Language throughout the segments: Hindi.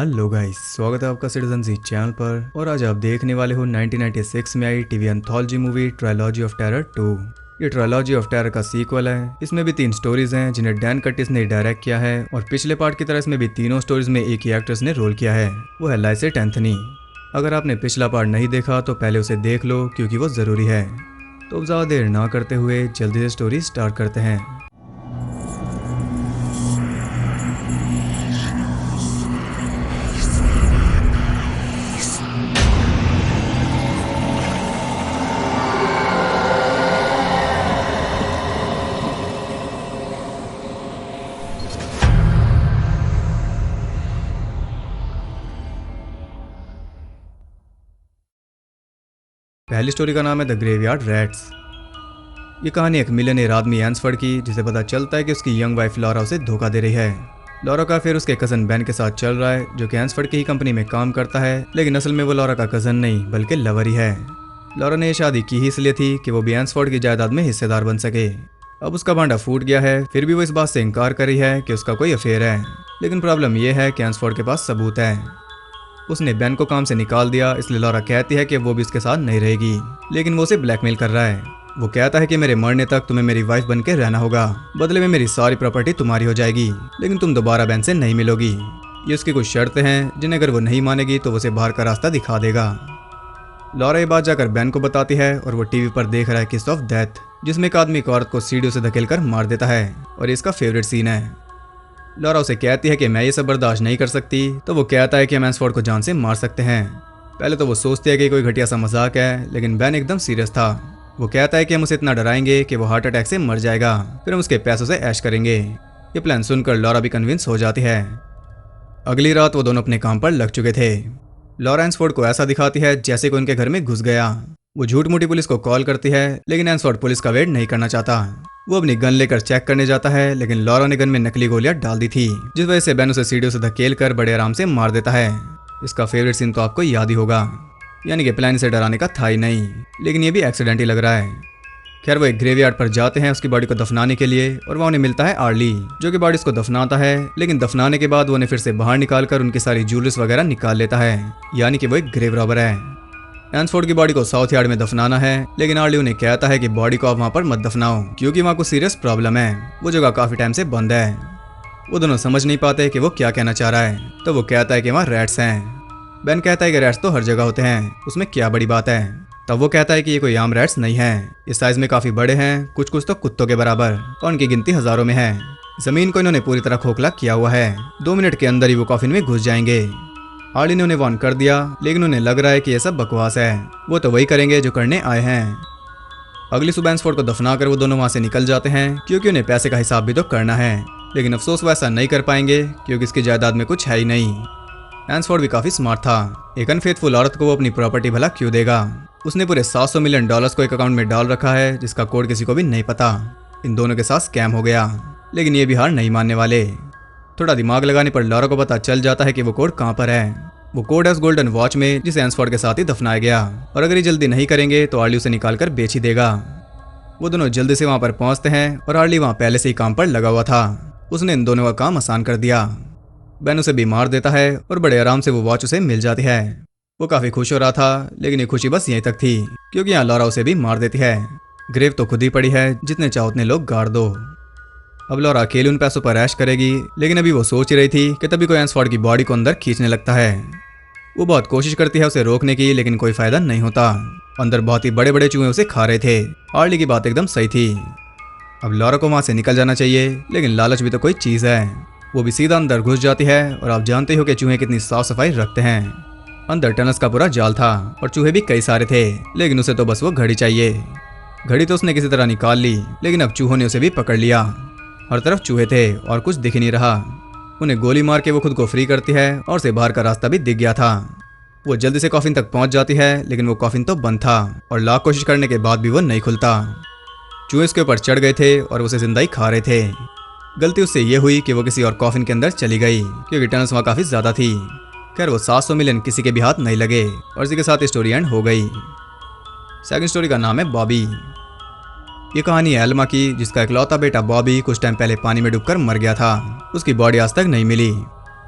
हेलो गाइस, स्वागत है आपका सिटीजन जी चैनल पर। और आज आप देखने वाले हो 1996 में आई TV anthology movie Trilogy of Terror 2। ये ट्रायलॉजी ऑफ टेरर का सीक्वल है। इसमें भी 3 स्टोरीज हैं जिन्हें डैन कर्टिस ने डायरेक्ट किया है, और पिछले पार्ट की तरह इसमें भी तीनों स्टोरीज में एक ही एक्ट्रेस ने रोल किया है, वो है लाइसेट एंथनी। अगर आपने पिछला पार्ट नहीं देखा तो पहले उसे देख लो क्योंकि वो ज़रूरी है। तो अब ज़्यादा देर ना करते हुए जल्दी से स्टोरी स्टार्ट करते हैं। पहली स्टोरी का नाम है द ग्रेवयार्ड रैट्स। ये कहानी एक मिलियनेयर आदमी एंसफर्ड की, जिसे पता चलता है कि उसकी यंग वाइफ लॉरा उसे धोखा दे रही है। लॉरा का फिर उसके कजन बेन के साथ चल रहा है, जो कि एंसफर्ड की ही कंपनी में काम करता है, लेकिन असल में वो लॉरा का कजन नहीं बल्कि लवर ही है। लॉरा ने ये शादी की ही इसलिए थी कि वो भी एंसफर्ड की जायदाद में हिस्सेदार बन सके। अब उसका भांडा फूट गया है, फिर भी वो इस बात से इनकार कर रही है कि उसका कोई अफेयर है। लेकिन प्रॉब्लम यह है कि एंसफर्ड के पास सबूत है। उसने बेन को काम से निकाल दिया, इसलिए लॉरा कहती है कि वो भी उसके साथ नहीं रहेगी, लेकिन वो उसे ब्लैकमेल कर रहा है। वो कहता है कि मेरे मरने तक तुम्हें मेरी वाइफ बन के रहना होगा, बदले में मेरी सारी प्रॉपर्टी तुम्हारी हो जाएगी, लेकिन तुम दोबारा बेन से नहीं मिलोगी। ये उसकी कुछ शर्तें हैं जिन्हें अगर वो नहीं मानेगी तो उसे बाहर का रास्ता दिखा देगा। लॉरा ये बात जाकर बेन को बताती है, और वो टीवी पर देख रहा है किस ऑफ डेथ, जिसमें एक आदमी एक औरत को सीढ़ियों से धकेल कर मार देता है, और इसका फेवरेट सीन है। लॉरा उसे कहती है कि मैं ये सब बर्दाश्त नहीं कर सकती, तो वो कहता है कि हम एंसफोर्ड को जान से मार सकते हैं। पहले तो वो सोचती है कि कोई घटिया सा मजाक है, लेकिन बेन एकदम सीरियस था। वो कहता है कि हम उसे इतना डराएंगे कि वो हार्ट अटैक से मर जाएगा, फिर हम उसके पैसों से ऐश करेंगे। ये प्लान सुनकर लॉरा भी कन्विंस हो जाती है। अगली रात वो दोनों अपने काम पर लग चुके थे। लॉरा एंसफोर्ड को ऐसा दिखाती है जैसे कोई उनके घर में घुस गया। वो झूठ मूठी पुलिस को कॉल करती है, लेकिन एंसफोर्ड पुलिस का वेट नहीं करना चाहता। वो अपनी गन लेकर चेक करने जाता है, लेकिन लॉरा ने गन में नकली गोलियां डाल दी थी, जिस वजह से बेन उसे सीढ़ियों से धकेल कर बड़े आराम से मार देता है। इसका फेवरेट सीन तो आपको याद ही होगा, यानी कि प्लान इसे डराने का था ही नहीं, लेकिन ये भी एक्सीडेंट ही लग रहा है। खैर वो एक ग्रेवयार्ड पर जाते हैं उसकी बॉडी को दफनाने के लिए, और वहाँ उन्हें मिलता है आर्ली, जो कि बॉडी को दफनाता है, लेकिन दफनाने के बाद वो उन्हें फिर से बाहर निकाल कर उनकी सारी ज्वेलरीज वगैरह निकाल लेता है, यानी कि वो एक ग्रेव रॉबर है। एंसफोर्ड की बॉडी को साउथ यार्ड में दफनाना है, लेकिन आर्ली उन्हें कहता है कि बॉडी को आप वहाँ पर मत दफनाओ, क्योंकि वहाँ कुछ सीरियस प्रॉब्लम है, वो जगह काफी टाइम से बंद है। वो दोनों समझ नहीं पाते कि वो क्या कहना चाह रहा है, तो वो कहता है कि वहाँ रैट्स हैं। बेन कहता है कि रैट्स तो हर जगह होते हैं, उसमें क्या बड़ी बात है। तब वो कहता है कि ये कोई आम रैट्स नहीं है, इस साइज में काफी बड़े हैं, कुछ कुछ तो कुत्तों के बराबर, और उनकी गिनती हजारों में है। जमीन को इन्होंने पूरी तरह खोखला किया हुआ है, 2 मिनट के अंदर ही वो कॉफिन में घुस जाएंगे। आर्ली ने उन्हें वार्न कर दिया, लेकिन उन्हें लग रहा है कि यह सब बकवास है, वो तो वही करेंगे जो करने आए हैं। अगली सुबह एंसफोर्ड को दफनाकर वो दोनों वहां से निकल जाते हैं, क्योंकि उन्हें पैसे का हिसाब भी तो करना है, लेकिन अफसोस वो ऐसा नहीं कर पाएंगे क्योंकि इसकी जायदाद में कुछ है ही नहीं। एंसफोर्ड भी काफी स्मार्ट था, एक अनफेथफुल औरत को वो अपनी प्रॉपर्टी भला क्यों देगा। उसने पूरे $700 मिलियन को एक अकाउंट में डाल रखा है, जिसका कोड किसी को भी नहीं पता। इन दोनों के साथ स्कैम हो गया, लेकिन ये भी हार नहीं मानने वाले। थोड़ा दिमाग लगाने पर लॉरा को पता चल जाता है कि वो कोड कहाँ पर है। वो कोड है उस गोल्डन वॉच में, जिसे एंसफोर्ड के साथ ही दफनाया गया, और अगर ये जल्दी नहीं करेंगे तो आर्ली उसे निकाल कर बेच ही देगा। वो दोनों जल्दी से वहाँ पर पहुँचते हैं, और आर्ली वहाँ पहले से ही काम पर लगा हुआ था, उसने इन दोनों का काम आसान कर दिया। बेन उसे भी मार देता है, और बड़े आराम से वो वॉच उसे मिल जाती है। वो काफी खुश हो रहा था, लेकिन ये खुशी बस यहीं तक थी, क्योंकि यहाँ लॉरा उसे भी मार देती है। ग्रेव तो खुद ही पड़ी है, जितने चाहो उतने लोग गाड़ दो। अब लॉरा अकेले उन पैसों पर ऐश करेगी, लेकिन अभी वो सोच रही थी कि तभी कोई एंसफोर्ड की बॉडी को अंदर खींचने लगता है। वो बहुत कोशिश करती है उसे रोकने की, लेकिन कोई फायदा नहीं होता। अंदर बहुत ही बड़े बड़े चूहे उसे खा रहे थे। आर्ली की बात एकदम सही थी। अब लॉरा को वहां से निकल जाना चाहिए, लेकिन लालच भी तो कोई चीज है। वो भी सीधा अंदर घुस जाती है, और आप जानते हो कि चूहे कितनी साफ सफाई रखते हैं। अंदर टनल्स का पूरा जाल था, और चूहे भी कई सारे थे, लेकिन उसे तो बस वो घड़ी चाहिए। घड़ी तो उसने किसी तरह निकाल ली, लेकिन अब चूहों ने उसे भी पकड़ लिया। हर तरफ चूहे थे और कुछ दिख ही नहीं रहा। उन्हें गोली मार के वो खुद को फ्री करती है, और उसे बाहर का रास्ता भी दिख गया था। वो जल्दी से कॉफिन तक पहुंच जाती है, लेकिन वो कॉफिन तो बंद था, और लाख कोशिश करने के बाद भी वो नहीं खुलता। चूहे उसके ऊपर चढ़ गए थे और उसे जिंदा ही खा रहे थे। गलती उससे ये हुई कि वो किसी और कॉफिन के अंदर चली गई, क्योंकि टनल्स वहाँ काफी ज्यादा थी। खैर वो 700 मिलियन किसी के भी हाथ नहीं लगे, और इसी के साथ स्टोरी एंड हो गई। सेकंड स्टोरी का नाम है बॉबी। ये कहानी है एल्मा की, जिसका इकलौता बेटा बॉबी कुछ टाइम पहले पानी में डूबकर मर गया था। उसकी बॉडी आज तक नहीं मिली।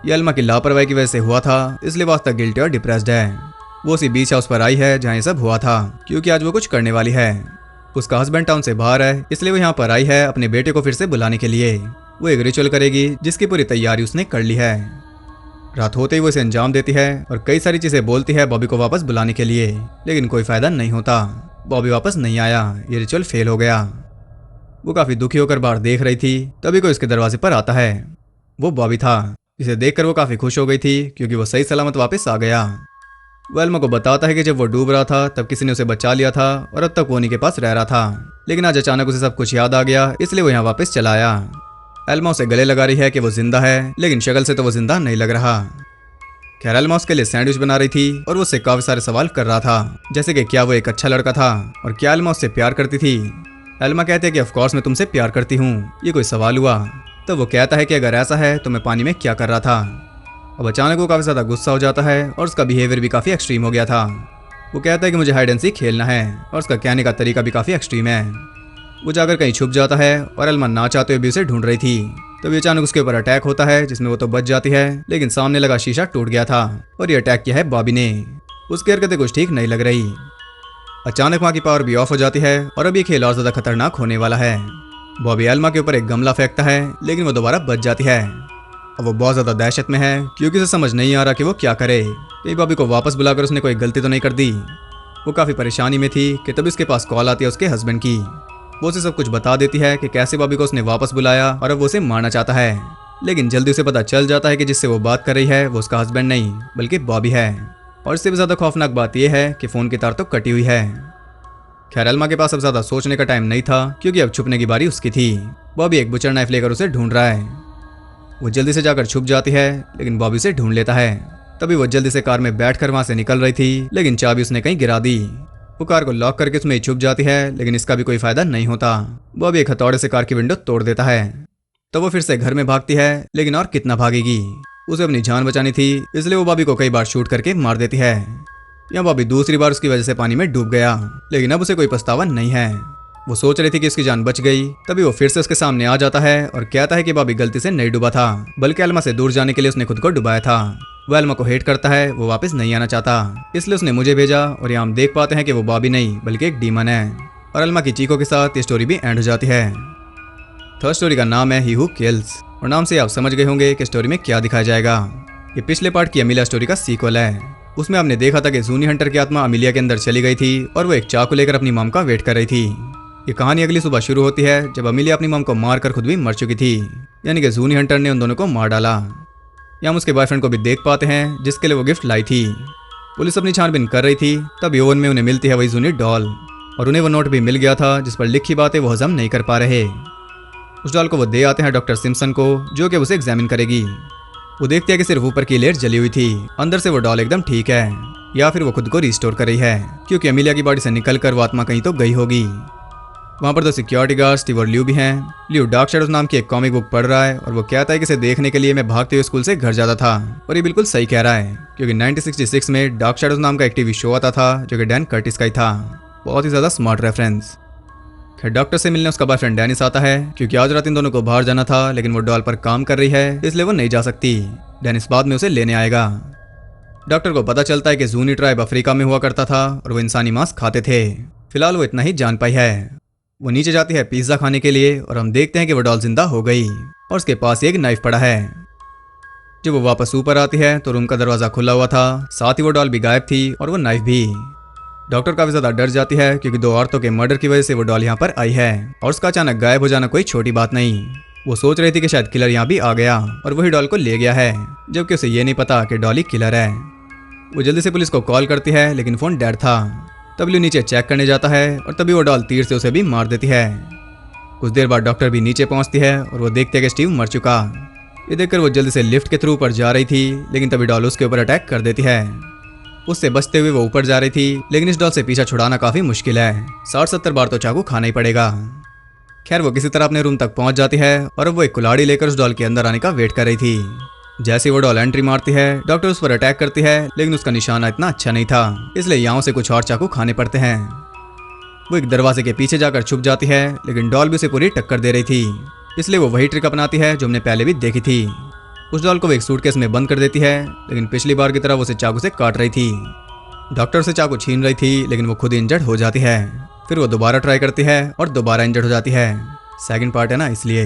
ये अल्मा की लापरवाही की वजह से हुआ था, इसलिए वो आज तक गिल्टी और डिप्रेस्ड है। वो उसी बीच हाउस पर आई है जहाँ ये सब हुआ था, क्योंकि आज वो कुछ करने वाली है। उसका हस्बैंड टाउन से बाहर है, इसलिए वो यहाँ पर आई है अपने बेटे को फिर से बुलाने के लिए। वो एक रिचुअल करेगी जिसकी पूरी तैयारी उसने कर ली है। रात होते ही वो इसे अंजाम देती है और कई सारी चीजें बोलती है बॉबी को वापस बुलाने के लिए, लेकिन कोई फायदा नहीं होता। बॉबी वापस नहीं आया, ये रिचुअल फेल हो गया। वो काफी दुखी होकर बाहर देख रही थी, तभी कोई उसके दरवाजे पर आता है। वो बॉबी था, जिसे देखकर वो काफी खुश हो गई थी क्योंकि वो सही सलामत वापस आ गया। वो एल्मा को बताता है कि जब वो डूब रहा था तब किसी ने उसे बचा लिया था और अब तक वो उन्हीं के पास रह रहा था, लेकिन आज अचानक उसे सब कुछ याद आ गया, इसलिए वो यहाँ वापस चला आया। एल्मा उसे गले लगा रही है कि वो जिंदा है, लेकिन शक्ल से तो वो जिंदा नहीं लग रहा। खैर एल्मा उसके लिए सैंडविच बना रही थी और वो उससे काफी सारे सवाल कर रहा था, जैसे कि क्या वो एक अच्छा लड़का था और क्या एल्मा उससे प्यार करती थी। एल्मा कहती है कि ऑफकोर्स मैं तुमसे प्यार करती हूँ, ये कोई सवाल हुआ। तो वो कहता है कि अगर ऐसा है तो मैं पानी में क्या कर रहा था। अब अचानक वो काफी ज्यादा गुस्सा हो जाता है और उसका बिहेवियर भी काफी एक्सट्रीम हो गया था। वो कहता है कि मुझे हाइड एंड सीक खेलना है और उसका कहने का तरीका भी काफी एक्सट्रीम है। वो जाकर कहीं छुप जाता है और एल्मा ना चाहते हुए भी उसे ढूंढ रही थी। तभी अचानक उसके ऊपर अटैक होता है, जिसमें वो तो बच जाती है, लेकिन सामने लगा शीशा टूट गया था और ये अटैक किया है बॉबी ने। उसकी हरकतें कुछ ठीक नहीं लग रही। अचानक वहाँ की पावर भी ऑफ हो जाती है और अब ये खेल और ज्यादा खतरनाक होने वाला है। बॉबी एल्मा के ऊपर एक गमला फेंकता है, लेकिन वो दोबारा बच जाती है। अब वो बहुत ज्यादा दहशत में है क्योंकि उसे समझ नहीं आ रहा कि वो क्या करे। कहीं बॉबी को वापस बुलाकर उसने कोई गलती तो नहीं कर दी। वो काफी परेशानी में थी कि तभी उसके पास कॉल आती है उसके हस्बैंड की। वो उसे सब कुछ बता देती है कि कैसे बॉबी को उसने वापस बुलाया और अब वो उसे मारना चाहता है, लेकिन जल्दी उसे पता चल जाता है कि जिससे वो बात कर रही है वो उसका हस्बैंड नहीं बल्कि बॉबी है। और इससे भी ज्यादा खौफनाक बात यह है कि फोन की तार तो कटी हुई है। खैर एल्मा के पास अब ज्यादा सोचने का टाइम नहीं था क्योंकि अब छुपने की बारी उसकी थी। बॉबी एक बुचर नाइफ लेकर उसे ढूंढ रहा है। वो जल्दी से जाकर छुप जाती है, लेकिन बॉबी उसे ढूंढ लेता है। तभी वो जल्दी से कार में बैठकर वहां से निकल रही थी, लेकिन चाबी उसने कहीं गिरा दी। वो कार को लॉक करके उसमें ही छुप जाती है, लेकिन इसका भी कोई फायदा नहीं होता। बॉबी एक हथौड़े से कार की विंडो तोड़ देता है। तो वो फिर से घर में भागती है, लेकिन और कितना भागेगी। उसे अपनी जान बचानी थी, इसलिए वो बॉबी को कई बार शूट करके मार देती है। यहाँ बॉबी दूसरी बार उसकी वजह से पानी में डूब गया, लेकिन अब उसे कोई पछतावा नहीं है। वो सोच रही थी कि उसकी जान बच गई, तभी वो फिर से उसके सामने आ जाता है और कहता है कि बॉबी गलती से नहीं डूबा था, बल्कि एल्मा से दूर जाने के लिए उसने खुद को डुबाया था। वो एल्मा को हेट करता है, वो वापस नहीं आना चाहता, इसलिए उसने मुझे भेजा। और यहाँ हम देख पाते हैं कि वो बॉबी नहीं बल्कि एक डीमन है। और एल्मा की चीखों के साथ ये स्टोरी भी एंड हो जाती है। थर्ड स्टोरी का नाम है ही हू किल्स, और नाम से आप समझ गए होंगे कि स्टोरी में क्या दिखाया जाएगा। ये पिछले पार्ट की अमीलिया स्टोरी का सीक्वल है। उसमें आपने देखा था कि जूनी हंटर की आत्मा अमीलिया के अंदर चली गई थी और वो एक चाकू लेकर अपनी मॉम का वेट कर रही थी। ये कहानी अगली सुबह शुरू होती है जब अमीलिया अपनी मॉम को मारकर खुद भी मर चुकी थी, यानी कि जूनी हंटर ने उन दोनों को मार डाला। हम उसके बॉयफ्रेंड को भी देख पाते हैं जिसके लिए वो गिफ्ट लाई थी। पुलिस अपनी छानबीन कर रही थी, तब ओवन में उन्हें मिलती है वही जूनी डॉल, और उन्हें वो नोट भी मिल गया था जिस पर लिखी बातें वो हजम नहीं कर पा रहे। उस डॉल को वो दे आते हैं डॉक्टर सिम्पसन को, जो कि उसे एग्जामिन करेगी। वो देखती है कि सिर्फ ऊपर की लेयर जली हुई थी, अंदर से वो डॉल एकदम ठीक है, या फिर वो खुद को रिस्टोर कर रही है, क्योंकि अमीलिया की बॉडी से निकलकर वो आत्मा कहीं तो गई होगी। वहाँ पर तो सिक्योरिटी गार्ड स्टीव और ल्यू भी हैं। ल्यू डार्क शैडोज नाम की एक कॉमिक बुक पढ़ रहा है और वो कहता है कि इसे देखने के लिए मैं भागते हुए स्कूल से घर जाता था, और ये बिल्कुल सही कह रहा है, क्योंकि 1966 में डार्क शैडोज नाम का एक टीवी शो आता था जो कि डैन कर्टिस का ही था। बहुत ही ज्यादा स्मार्ट रेफरेंस। खैर डॉक्टर से मिलने उसका बॉयफ्रेंड डेनिस आता है, क्योंकि आज रात इन दोनों को बाहर जाना था, लेकिन वो डॉल पर काम कर रही है, इसलिए वो नहीं जा सकती। डेनिस बाद में उसे लेने आएगा। डॉक्टर को पता चलता है कि जूनी ट्राइब अफ्रीका में हुआ करता था और वो इंसानी मांस खाते थे। फिलहाल वो इतना ही जान पाई है। वो नीचे जाती है पिज्जा खाने के लिए, और हम देखते हैं कि वो डॉल जिंदा हो गई और उसके पास एक नाइफ पड़ा है। जब वो वापस ऊपर आती है तो रूम का दरवाजा खुला हुआ था, साथ ही वो डॉल भी गायब थी और वो नाइफ भी। डॉक्टर काफी ज्यादा डर जाती है क्योंकि दो औरतों के मर्डर की वजह से वो डॉल यहाँ पर आई है, और उसका अचानक गायब हो जाना कोई छोटी बात नहीं। वो सोच रही थी कि शायद किलर यहाँ भी आ गया और वही डॉल को ले गया है, जबकि उसे ये नहीं पता कि डॉल ही किलर है। वो जल्दी से पुलिस को कॉल करती है, लेकिन फोन डेड था। तब ल्यू नीचे चेक करने जाता है और तभी वो डॉल तीर से उसे भी मार देती है। कुछ देर बाद डॉक्टर भी नीचे पहुंचती है और वो देखते हैं कि स्टीव मर चुका। ये देखकर वो जल्दी से लिफ्ट के थ्रू ऊपर जा रही थी, लेकिन तभी डॉल उसके ऊपर अटैक कर देती है। उससे बचते हुए वो ऊपर जा रही थी, लेकिन इस डॉल से पीछा छुड़ाना काफी मुश्किल है। 60-70 बार तो चाकू खाना ही पड़ेगा। खैर वो किसी तरह अपने रूम तक पहुंच जाती है और अब वो एक कुल्हाड़ी लेकर उस डॉल के अंदर आने का वेट कर रही थी। जैसे वो डॉल एंट्री मारती है, डॉक्टर उस पर अटैक करती है, लेकिन उसका निशाना इतना अच्छा नहीं था, इसलिए यहाँ से कुछ और चाकू खाने पड़ते हैं। वो एक दरवाजे के पीछे जाकर छुप जाती है, लेकिन डॉल भी उसे पूरी टक्कर दे रही थी, इसलिए वो वही ट्रिक अपनाती है जो हमने पहले भी देखी थी। उस डॉल को वो एक सूटकेस में बंद कर देती है, लेकिन पिछली बार की तरह वो उसे चाकू से काट रही थी। डॉक्टर से चाकू छीन रही थी, लेकिन वो खुद इंजर्ड हो जाती है। फिर वो दोबारा ट्राई करती है और दोबारा इंजर्ड हो जाती है। सेकंड पार्ट है ना, इसलिए।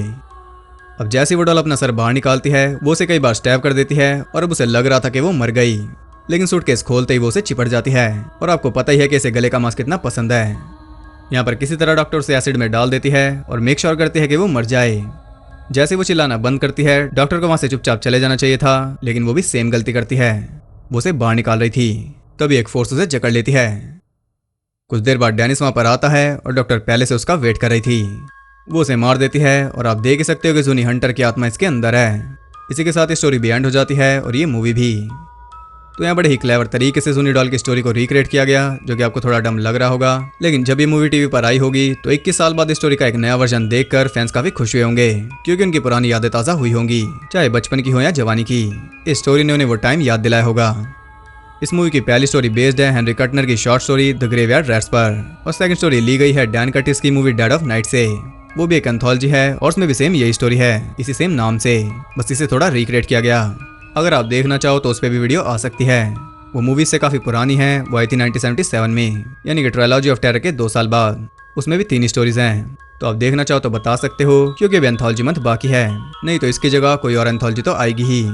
अब जैसे वो डॉल अपना सर बाहर निकालती है, वो उसे कई बार स्टैब कर देती है और अब उसे लग रहा था कि वो मर गई, लेकिन सूटकेस खोलते ही वो उसे चिपट जाती है। और आपको पता ही है कि इसे गले का मांस कितना पसंद है। यहाँ पर किसी तरह डॉक्टर उसे एसिड में डाल देती है और मेक श्योर करती है कि वो मर जाए। जैसे वो चिल्लाना बंद करती है, डॉक्टर को वहां से चुपचाप चले जाना चाहिए था, लेकिन वो भी सेम गलती करती है। वो उसे बाहर निकाल रही थी, तभी एक फोर्स उसे जकड़ लेती है। कुछ देर बाद डेनिस वहां पर आता है और डॉक्टर पहले से उसका वेट कर रही थी। वो उसे मार देती है और आप देख ही सकते हो कि जूनी हंटर की आत्मा इसके अंदर है। इसी के साथ स्टोरी भी एंड हो जाती है और ये मूवी भी। तो यहाँ बड़े ही क्लेवर तरीके से जूनी डॉल की स्टोरी को रिक्रिएट किया गया, जो कि आपको थोड़ा डम लग रहा होगा, लेकिन जब ये मूवी टीवी पर आई होगी तो 21 साल बाद स्टोरी का एक नया वर्जन देखकर फैंस काफी खुश हुए होंगे, क्योंकि उनकी पुरानी यादें ताजा हुई होंगी, चाहे बचपन की हो या जवानी की। इस स्टोरी ने उन्हें वो टाइम याद दिलाया होगा। इस मूवी की पहली स्टोरी बेस्ड है हेनरी कटनर की short story the graveyard rats पर, और सेकंड स्टोरी ली गई है डैन कर्टिस की मूवी डेड ऑफ नाइट से। वो भी एक एंथोलॉजी है और उसमें भी सेम यही स्टोरी है, इसी सेम नाम से, बस इसे थोड़ा रिक्रिएट किया गया। अगर आप देखना चाहो तो उस पर भी वीडियो आ सकती है। वो मूवी से काफी पुरानी है, वो आई थी 1977 में, यानी कि ट्रायलॉजी ऑफ टेरर के 2 साल बाद। उसमें भी 3 स्टोरीज हैं, तो आप देखना चाहो तो बता सकते हो, क्योंकि अभी एंथोलॉजी मंथ बाकी है, नहीं तो इसकी जगह कोई और एंथोलॉजी तो आएगी ही।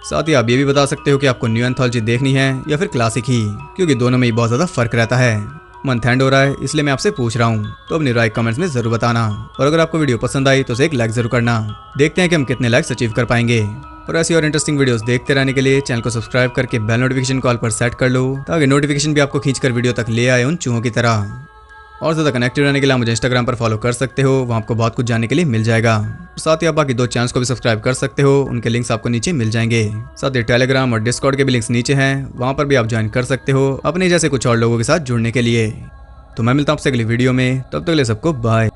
साथ ही आप ये भी बता सकते हो कि आपको न्यू एंथोलॉजी देखनी है या फिर क्लासिक ही, क्योंकि दोनों में ही बहुत ज्यादा फर्क रहता है। मंथ एंड हो रहा है, इसलिए मैं आपसे पूछ रहा हूँ, तो अपनी राय कमेंट्स में जरूर बताना। और अगर आपको वीडियो पसंद आई तो उसे एक लाइक जरूर करना। देखते हैं कि हम कितने लाइक्स अचीव कर पाएंगे। और ऐसी और इंटरेस्टिंग वीडियोस देखते रहने के लिए चैनल को सब्सक्राइब करके बेल नोटिफिकेशन कॉल पर सेट कर लो, ताकि नोटिफिकेशन भी आपको खींचकर वीडियो तक ले आए उन चूहों की तरह। और ज़्यादा कनेक्टेड रहने के लिए आप मुझे इंस्टाग्राम पर फॉलो कर सकते हो, वहाँ आपको बहुत कुछ जानने के लिए मिल जाएगा। और साथ ही आप बाकी 2 चैनल्स को भी सब्सक्राइब कर सकते हो, उनके लिंक्स आपको नीचे मिल जाएंगे। साथ ही टेलीग्राम और डिस्कॉर्ड के भी लिंक्स नीचे हैं, वहाँ पर भी आप ज्वाइन कर सकते हो अपने जैसे कुछ और लोगों के साथ जुड़ने के लिए। तो मैं मिलता हूँ आपसे अगली वीडियो में, तब तक के लिए सबको बाय।